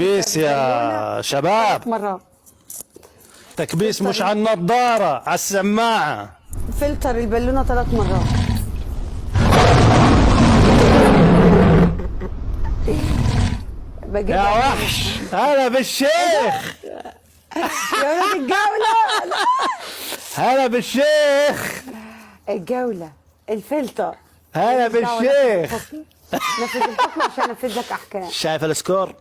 تكبيس يا شباب، 3 مرات. تكبيس مش على النظارة، على السماعة. فلتر البالونة 3 مرات. يا وحش، هلا بالشيخ. يا ولاد الجولة. هلا بالشيخ. الجولة الفلتر. هلا بالشيخ. نفذ الحكم عشان انفذ لك احكام. شايف السكور؟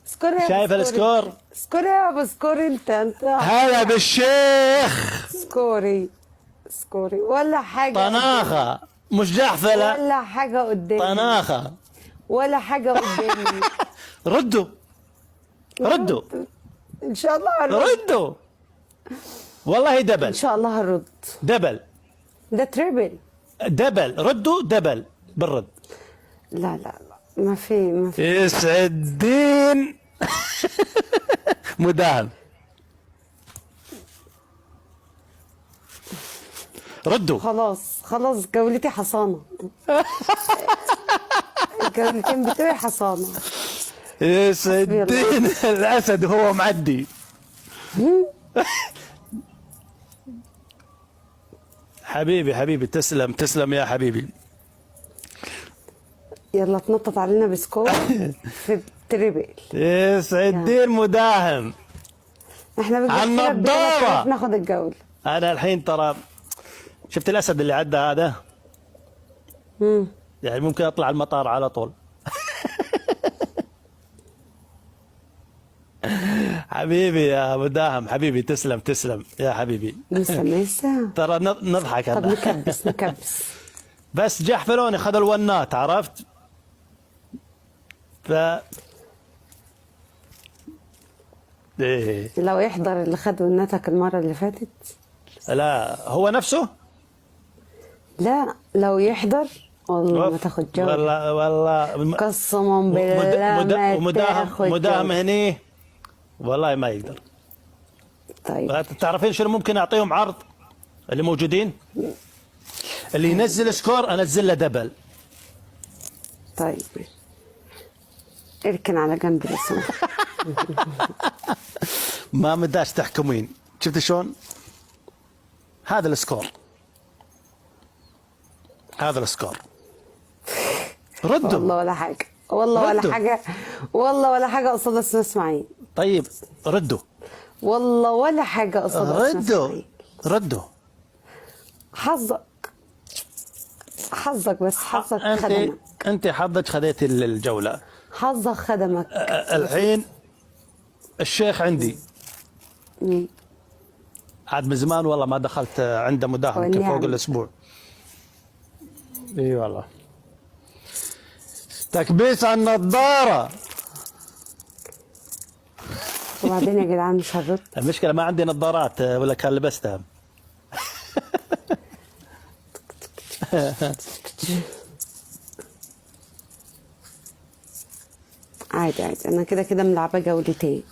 سكور يا شايف السكور؟ سكور يا ابو سكور. انت هلا بالشيخ. سكوري ولا حاجة. طناخة مش جحفلة. ولا حاجة قدامي. طناخة ولا حاجة قدامي. ردوا. ردوا ان شاء الله هرد. ردوا. والله ان دبل شاء الله هرد. دبل ده تريبل. دبل. ردوا دبل بالرد. لا لا لا، ما في. يسعد الدين. مداهم. ردوا. خلاص جولتي حصانة. الجولتين بتوعي حصانة. يسعد الدين الاسد وهو معدي. حبيبي تسلم يا حبيبي. يلا تنطط علينا بسكور في التريبل. يسعد الدين مداهم. احنا على النظارة ناخد الجولة. انا الحين ترى شفت الاسد اللي عدى هذا. يعني ممكن اطلع المطار على طول. حبيبي يا مداهم، حبيبي تسلم يا حبيبي. لسه ترى نضحك. طب نكبس. بس جحفلوني خذوا الونات، عرفت؟ ف ايه لو يحضر اللي خد ونتك المرة اللي فاتت. لا هو نفسه. لا لو يحضر والله ما تاخد جولة. والله قسما بالله ما تاخد مداهم هني والله ما يقدر. طيب تعرفين شنو ممكن اعطيهم عرض اللي موجودين؟ اللي ينزل سكور انزل له دبل. طيب اركن على جنب بس. ما مداش تحكمين. شفت شلون؟ هذا السكور. ردوا. والله ولا حاجة. والله ولا حاجة قصاد أستاذ إسماعيل. طيب ردوا. والله ولا حاجة قصاد أستاذ إسماعيل. ردوا. حظك بس. حظك خدمك. انت حظك خذيتي الجولة. حظك خدمك. الحين الشيخ عندي. عاد من زمان والله ما دخلت عنده مداهم فوق الاسبوع. اي والله. تكبيس على النظارة. وبعدين يا جدعان مش هرد. المشكلة ما عندي نظارات ولا كان لبستها. عادي انا كده ملعبة جولتين.